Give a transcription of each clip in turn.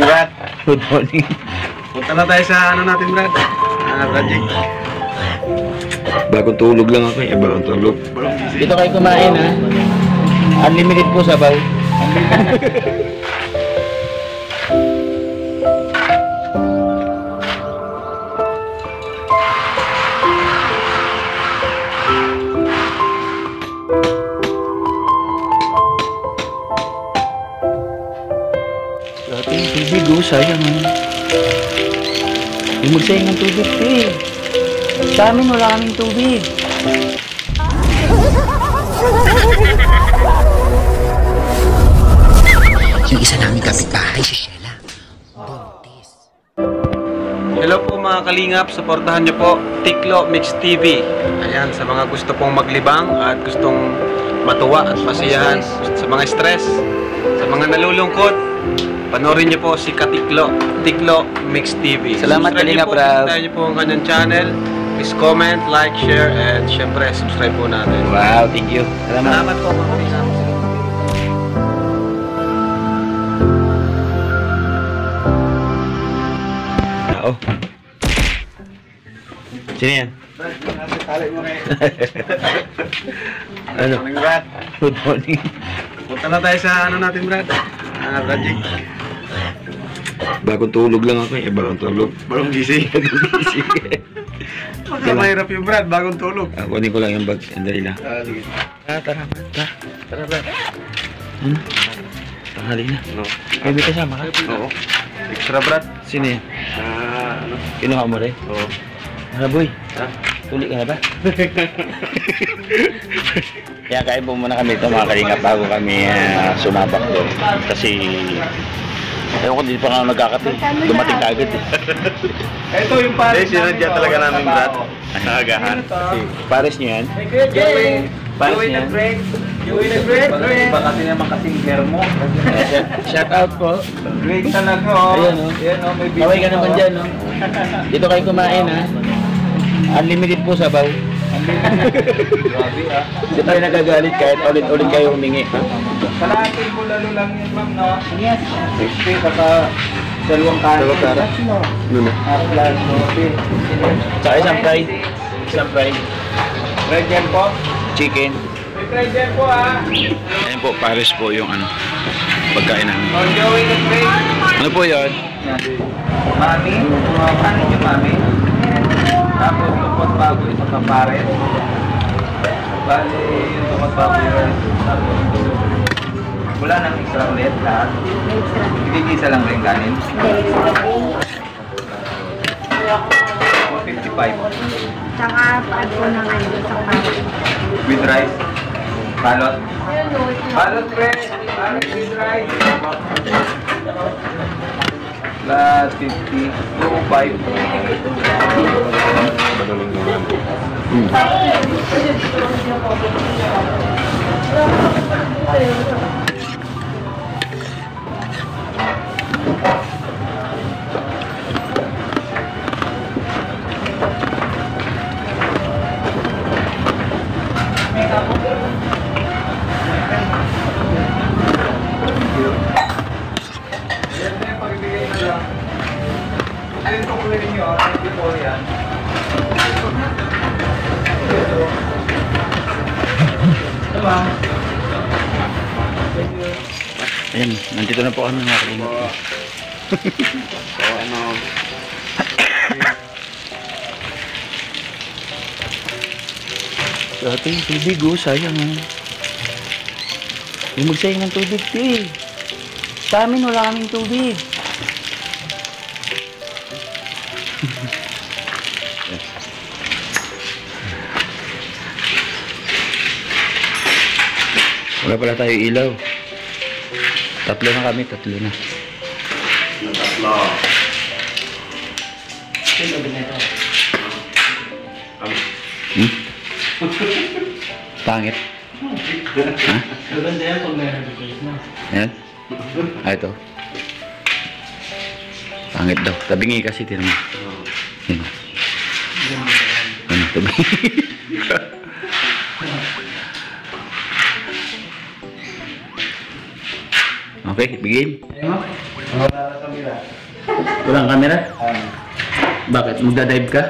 Brad. Good morning. Punta na tayo sa ano natin, Brad. Project. Bagong tulog lang ako eh. Bagong tulog. Dito kayo kumain ha. Unlimited po sabaw. Dating tubig oh, sayang oh. Yung magsayang ng tubig eh. Sa amin wala kaming tubig. Yung isa namin kapitbahay, si Sheila. Buntis. Hello po mga kalingap, supportahan niyo po Tiklo Mix TV. Ayan, sa mga gusto pong maglibang at gustong matuwa at masiyahan, sa mga stress, sa mga nalulungkot, panoorin niyo po si Katiklo, Tiklo Mix TV. Salamat, Kalingap Rab. Subscribe niyo po ang kanyang channel. Please comment, like, share, and syempre subscribe po natin. Wow, thank you. Salamat po mga kalingap. Tao. Sino yan? Ano? Morning, Brad. Good morning. Punta na tayo sa ano natin, Brad. Project. Bagong tulog lang ako eh. Bagong tulog. Bagong gising. Baka mahirap yung Brad, bagong tulog. Kunin ko lang yung bag. Andali lang. Sige. Tara, Brad. Tara, Brad. Ano? Tanghali na. No. May kasama ka? Oo. Extra, Brad. Sino yan? Ano? Kinuha mo rin? Oo. Boy. Ha? Tuli ka na ba? Kaya kain po muna kami ito mga kalingap bago kami sumabak doon. Kasi ewan ko, hindi pa nga nagkakati. Dumating ka agad eh. Ito yung pares. Sinadya talaga namin, Brad. Nakagahan. Pares niyo yan? Pares niyan. Joey na break. Iba kasi naman kasing germo. Shout out po. Break talaga, oh. Ayan oh. Ayan, oh. May Kaway ka naman dyan oh. Dito kayo kumain ha. Unlimited po sabaw. Grabe, ah. Hindi tayo nagagalit kahit ulit-ulit kayo humingi. Kalahating po lalo lang yan, ma'am, no? Yes. 60, saka dalawang kanin. Dalawang kanin. Ano na? Plus, coffee. Saka isang fried. Isang fried. Red yan po. Chicken. May fried yan po, ah. Ayan po, pares po yung ano, pagkain namin. Oh, Joey na break. Ano po yun? Mami, kanin yung mami. Tapos lupot bago isang kapares. Bali, yung lupot bago yun. Tapos wala nang extra ulit lahat. Ibig-isa lang rin kanin. 455. Tsaka pag po ng ano, isang pangit. With rice. Balot. Balot, pre. Balot with rice. Plus 50. 205. Ayan, nandito na po kami mga kalingap. So, ano, Dating tubig oh, sayang oh. Yung magsayang ng tubig eh. Sa amin wala kaming tubig. Wala pala tayo ilaw. Tatlo na kami, tatlo na. tatlo. Hmm? Pangit. Ha? Maganda yan pag meron sa Christmas. Ayan. Ito. Pangit daw. Tabingi kasi, tinan mo. Yan. Ano, tabingi. Okay, begin. Wala na kami Walang camera? Bakit? Magda-dive ka?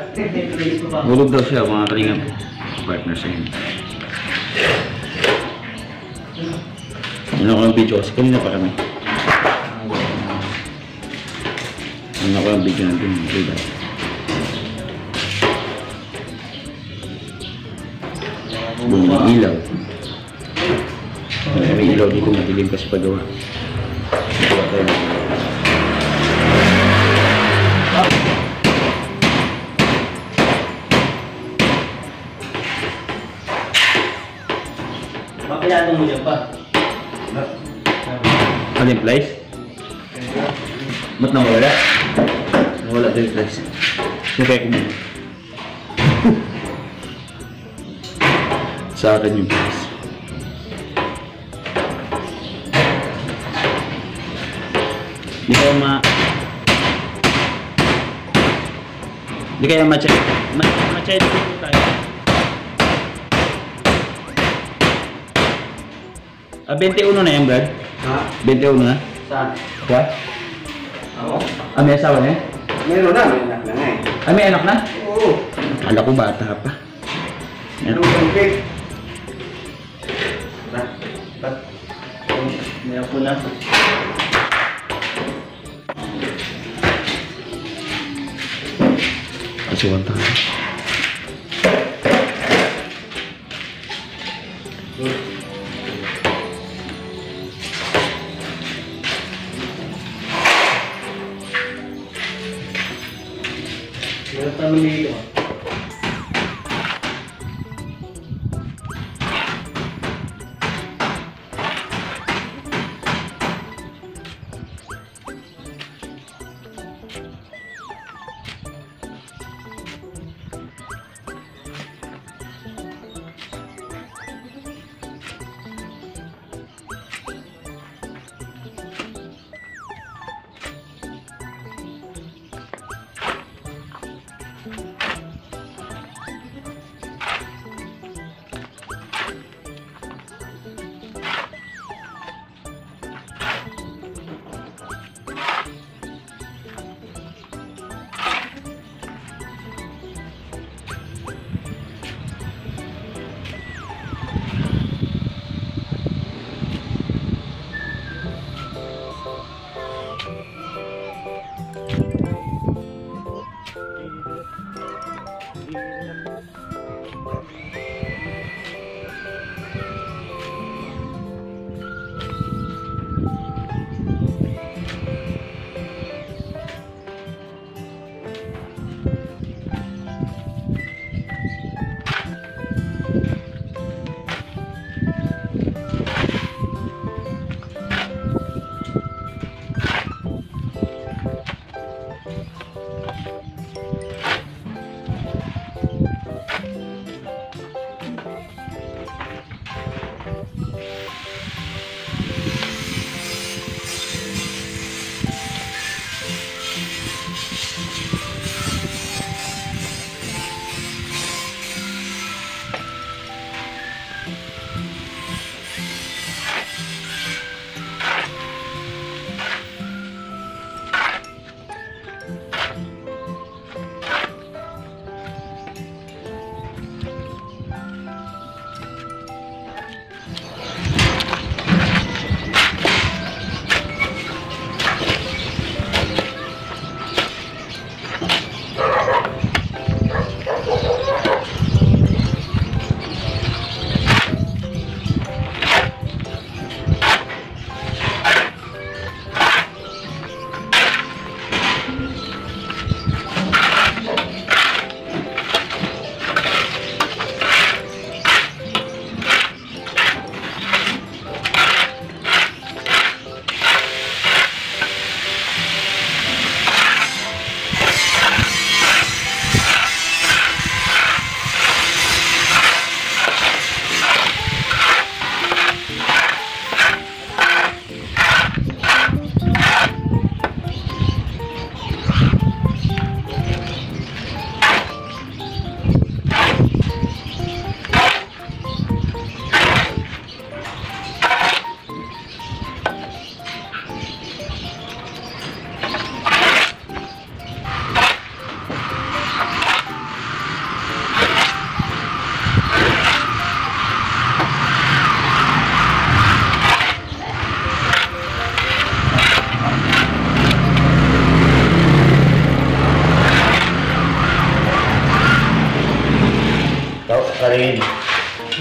Hulog daw siya mga kalingap. Partner sa inyo. Ano ko yung video kasi kanina pa kami. Ano ko yung video natin. Diba? Bunga ilaw. May ilaw dito madilim kasi pagawa. Gawa tayo ng ilaw. Mapilatong mo dyan pa. Ano yung place? Ba't nawala? Nawala din yung place. Siyempre ko muna. Sa akin yung place. Di kayo Di kayo ma-check. Ma-check dito tayo. 21 na yan, Brad? Ha? 21 na? Saan? What? Ako? May asawa na yan? Meron na, may anak na nga eh. May anak na? Oo. Kala ko bata pa. Ano yung cake? Meron po na. Kasuhan tayo. Meron tayo dito.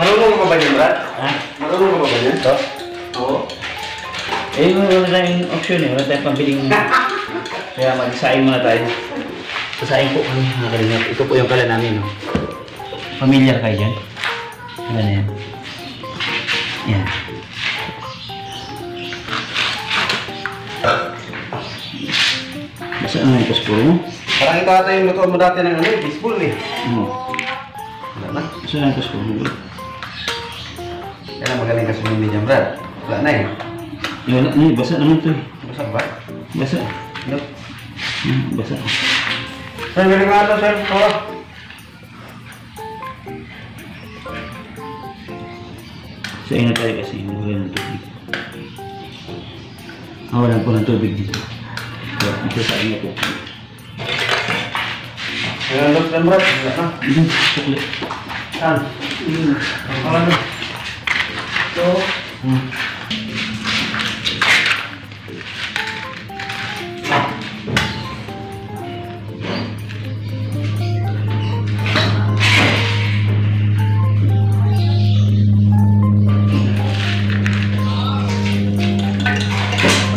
Marunong ka ba yan, Brad? Ha? Marunong ka ba yan? Ito? Oo. Eh, wala tayong option eh. Wala tayong pambiling. Kaya mag-isain muna tayo. Sasain po kami mga kalingap. Ito po yung kala namin. No? Familiar kayo dyan? Ano na yan? Yan. Basta ano yung paspuro mo? Parang ito ata yung luto mo dati ng ano, baseball eh. Wala na. Basta ano yung paspuro mo? Kaya magaling ka sumindi dyan, Brad. Wala na eh. Wala na eh. Basa naman ito eh. Basta ba? Basa. No. Basa. Sir, galing nga ito, sir. Oo. Sain na tayo kasi wala ng tubig. Wala po ng tubig dito. Kaya isasain na po. Kaya look lang, Brad. Wala na. Sukli. Saan? Wala na. So,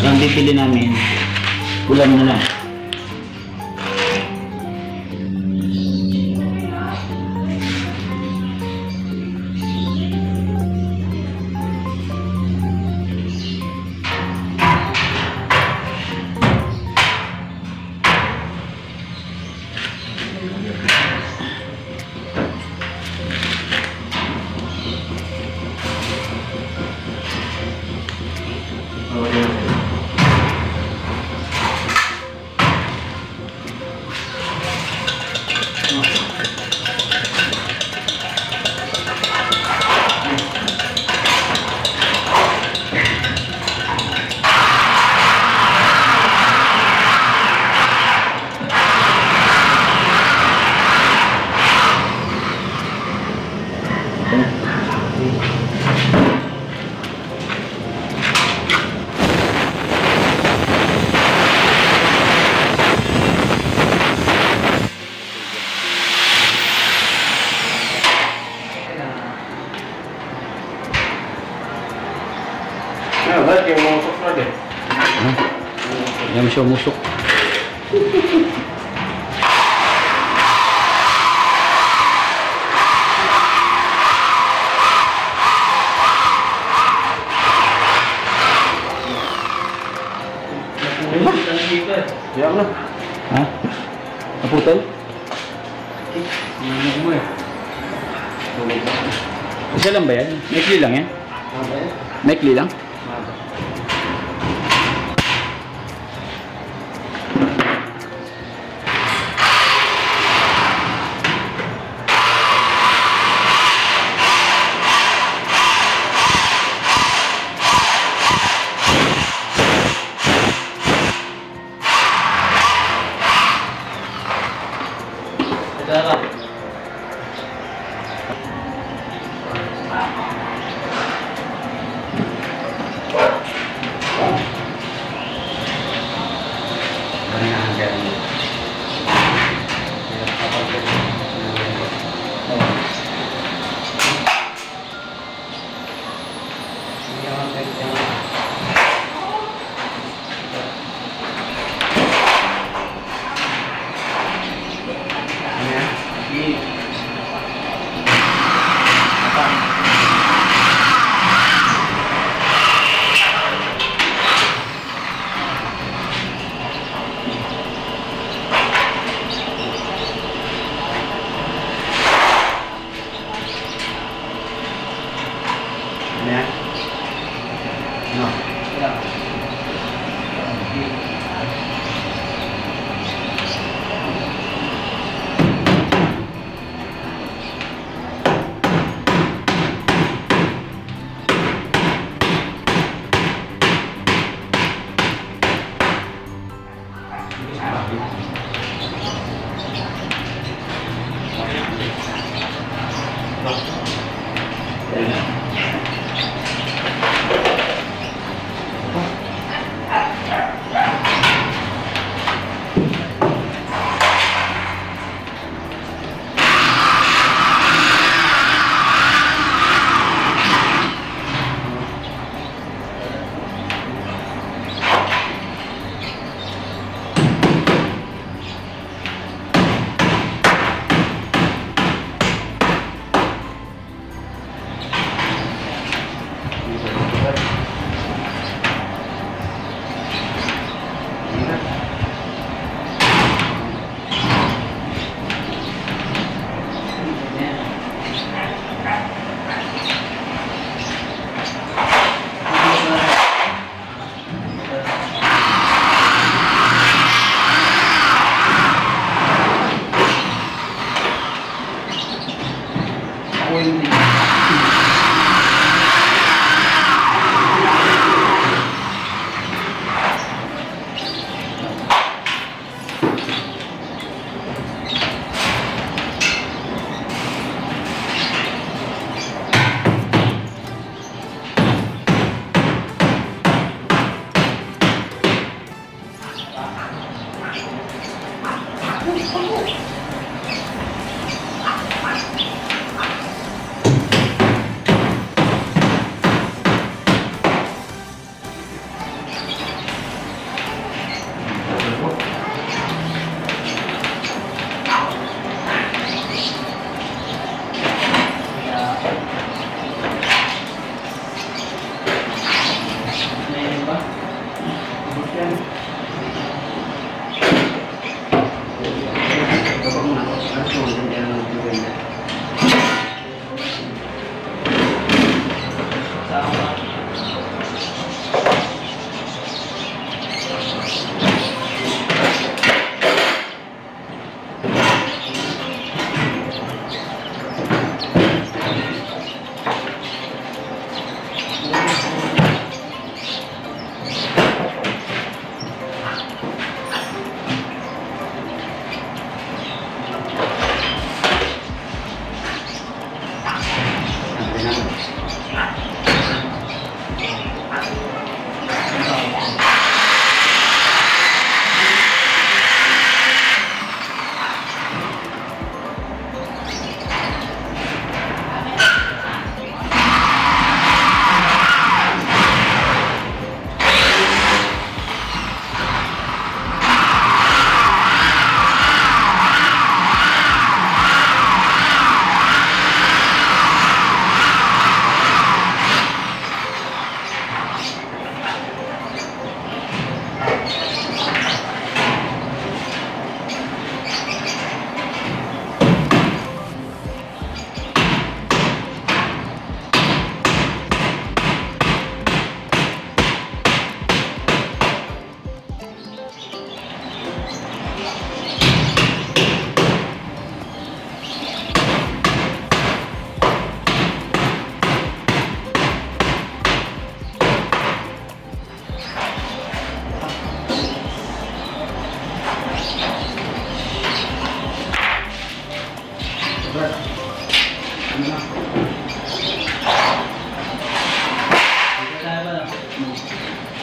Ang bibili namin, ulam na lang. ano, Brad, yung mga Brad eh. Yan siya musok. Diyan na. Ha? Naputol? Ano mo eh. Isa lang ba yan? Maikli lang yan? Maikli lang?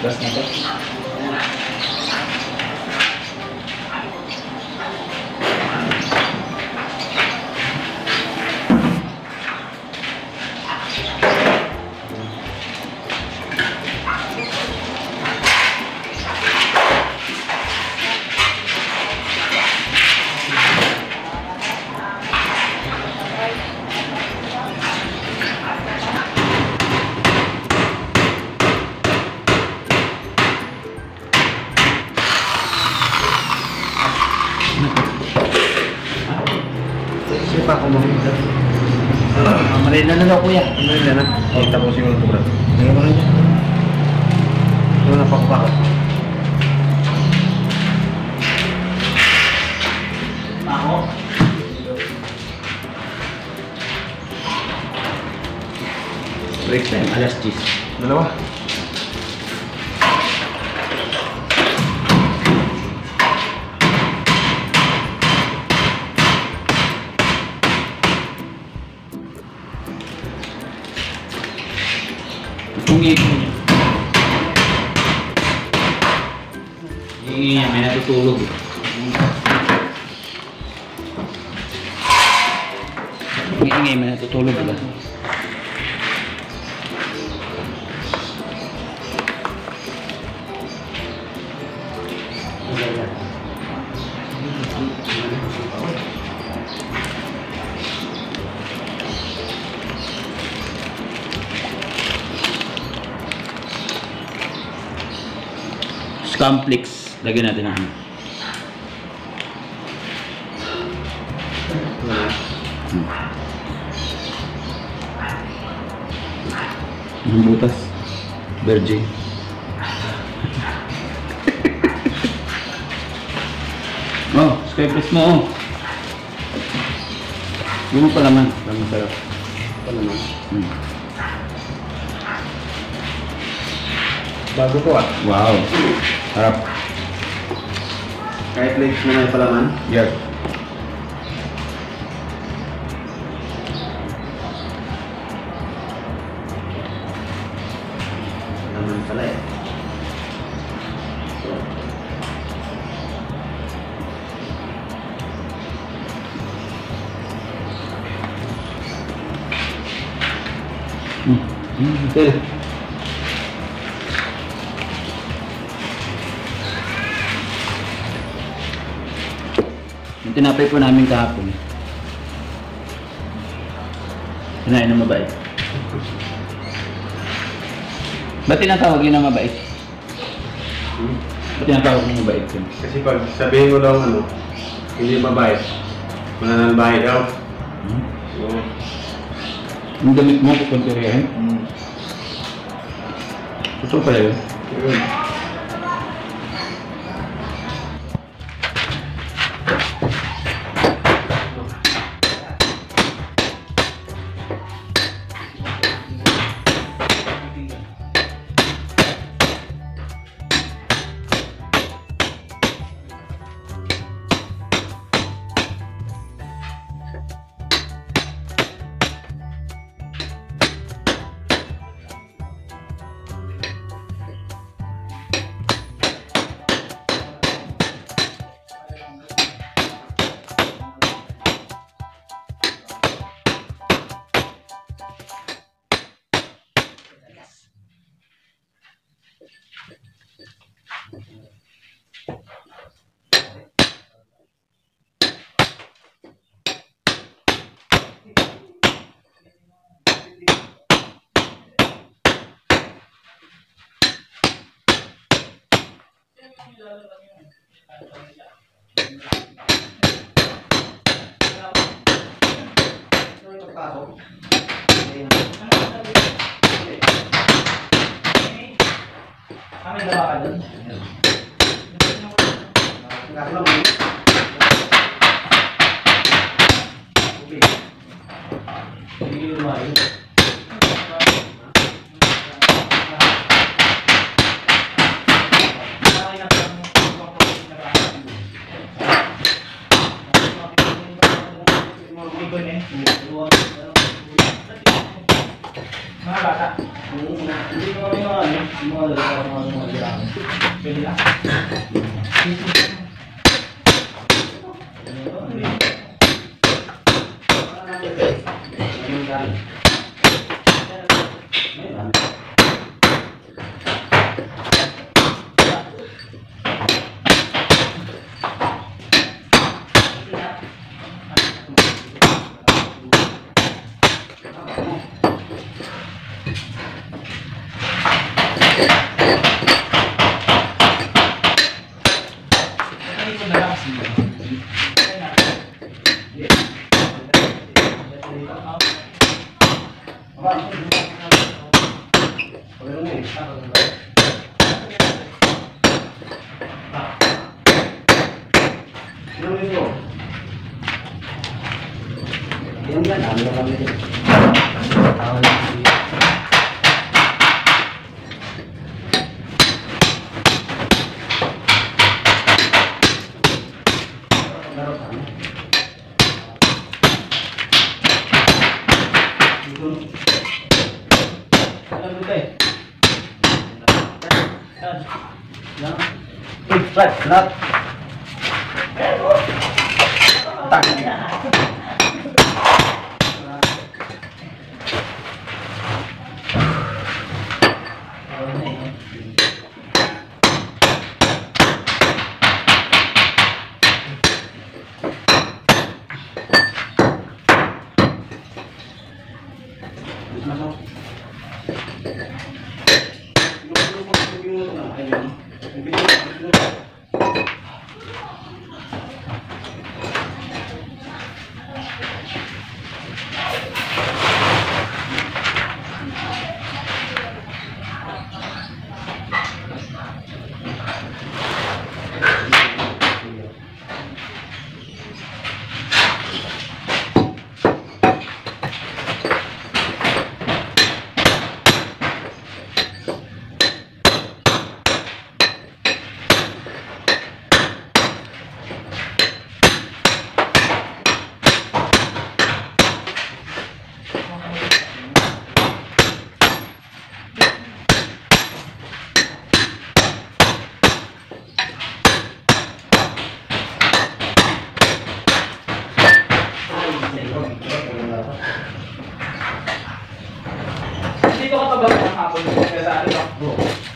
Gas na to. Siya pa ako mamita. Marina na daw kuya. Ano yun na? Kita mo siguro ito, bro. Tingnan mo rin dyan. Ito na pakapakot. Ako. Break time, alas 10. Dalawa. Tungi ko niya. Hingi niya, may natutulog. Hingi, may natutulog ba? Complex, lagyan natin ang butas virgin. Oh, skypress mo oh. Yun pa naman. Laman sa'yo. Pa naman. Bago ko ah. Wow. Harap. Kahit legs mo na yung palaman. Yeah. Palaman pala eh. Hotel. Yung tinapay po namin kahapon. Kinain ng mabait. Ba't tinatawag yun na mabait? Ba't tinatawag ng mabait yun? Kasi pag sabihin mo daw ano, hindi mabait, mananalbahe daw. So, Yung damit mo, kukunturihin? Totoo pala yun? yun.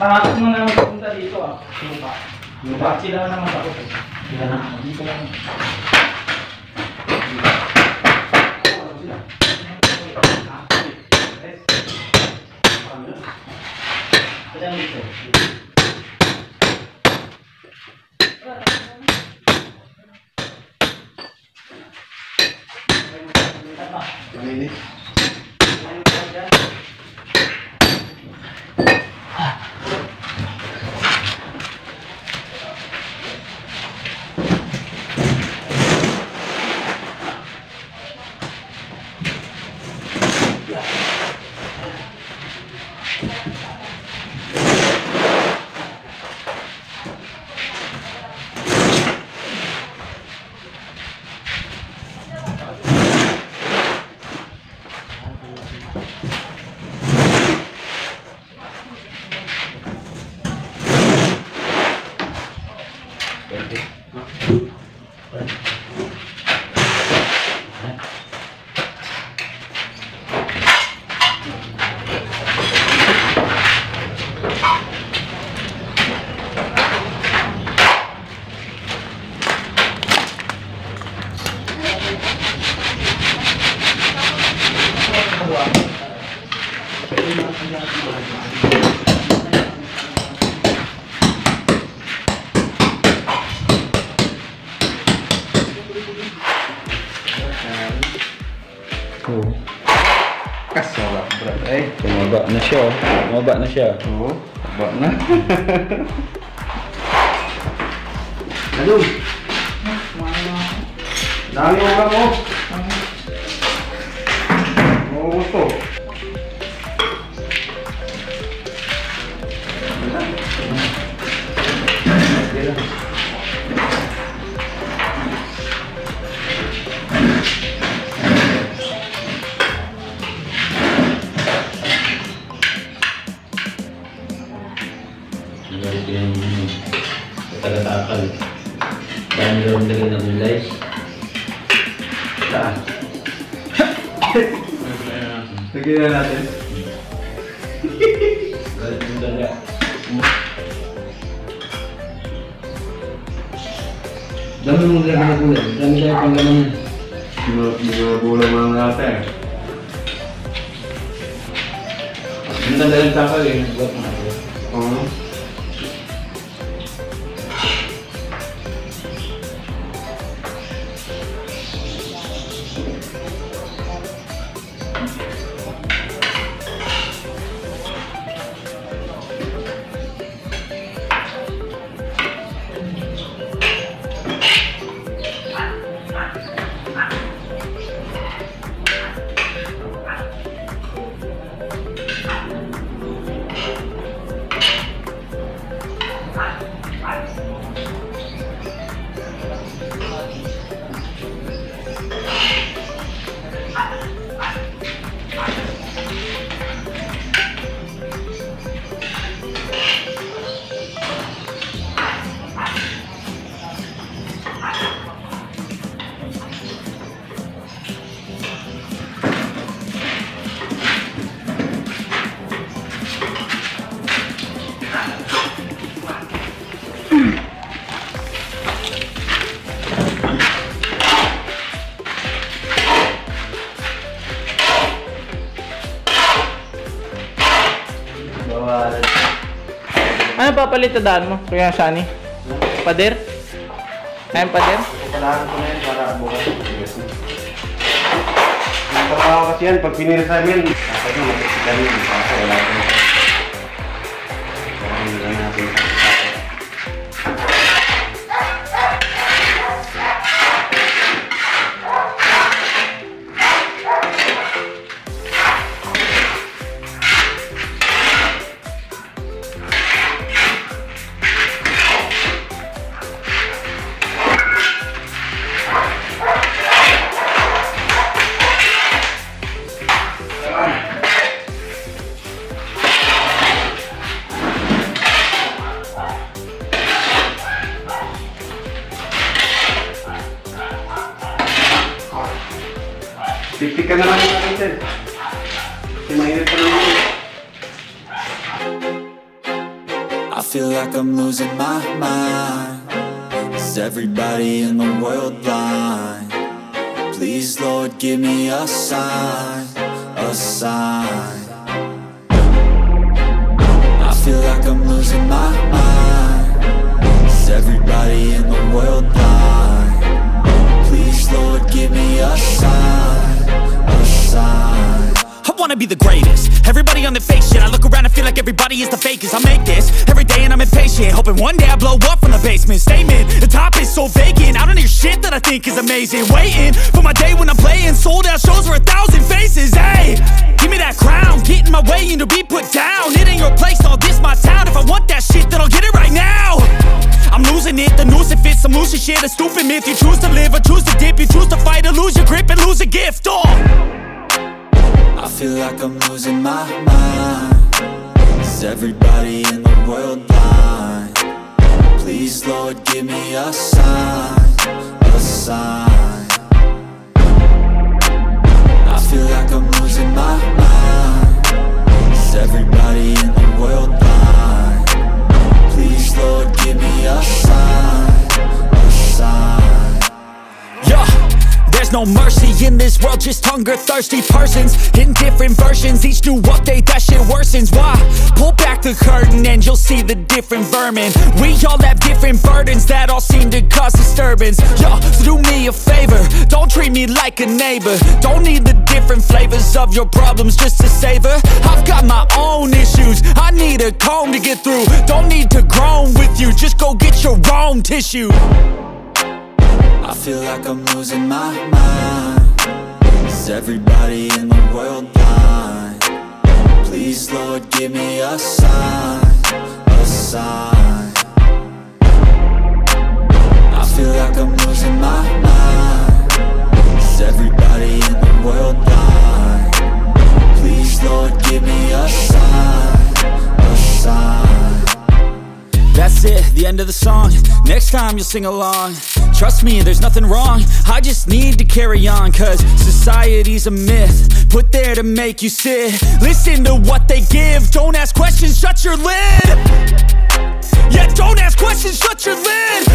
Bakit mo na magpunta dito ah? Lupa. Sila na naman ako. Sila na. Dito lang. Kasarap, bro. Eh, Tumaba na siya. Tumaba na siya. oo. Taba na. Ano? Dami mo lang, oh. Oo, gusto. Taga-takal. Dahil meron lagi ng gulay. Saan? Lagyan na natin. Galit mo talaga. Dami mong lagi ng gulay. Dami tayo pang ganun. Bulang lang natin. Hindi na dahil takal eh. Buat mo. Oo. Ano papalitadaan mo, Kuya Shani? Pader? Ayun, pader? Kailangan ko na yan para bukas. Ang trabaho kasi yan, pag pinili sa amin, dapat yung mag-isipan yun. Kasi wala ko. Kaya hindi lang natin. Tiktikan naman natin, sir. Kasi mainit pa naman. feel like I'm losing my mind. Is everybody in the world blind? Please, Lord, give me a sign, a sign. I feel like I'm losing my mind. Is everybody in the world blind? Please, Lord, give me a sign, a sign. I wanna be the greatest. Everybody on the fake shit. I look around and feel like everybody is the fakest. I make this every day and I'm impatient, hoping one day I blow up from the basement. Statement, the top is so vacant. I don't hear shit that I think is amazing. Waiting for my day when I'm playing sold out shows for 1,000 faces. Hey, give me that crown, get in my way and to be put down. It ain't your place, all this my town. If I want that shit, then I'll get it right now. I'm losing it, the noose it fits. I'm losing shit, a stupid myth. You choose to live or choose to dip. You choose to fight or lose your grip and lose a gift. I feel like I'm losing my mind. Is everybody in the world blind? Please, Lord, give me a sign, a sign. I feel like I'm losing my mind. Is everybody in the world blind? Please, Lord, give me a sign, a sign. Yeah. There's no mercy in this world, just hunger-thirsty persons in different versions. Each new update, that shit worsens. Why? Pull back the curtain and you'll see the different vermin. We all have different burdens that all seem to cause disturbance. Yo, so do me a favor, don't treat me like a neighbor. Don't need the different flavors of your problems just to savor. I've got my own issues, I need a comb to get through. Don't need to groan with you, just go get your own tissue. I feel like I'm losing my mind. Is everybody in the world blind? Please, Lord, give me a sign, a sign. I feel like I'm losing my mind. Is everybody in the world blind? Please, Lord, give me a sign, a sign. That's it, the end of the song. Next time you'll sing along. Trust me, there's nothing wrong. I just need to carry on, cause society's a myth put there to make you sit. Listen to what they give. Don't ask questions, shut your lid. Yeah, don't ask questions, shut your lid.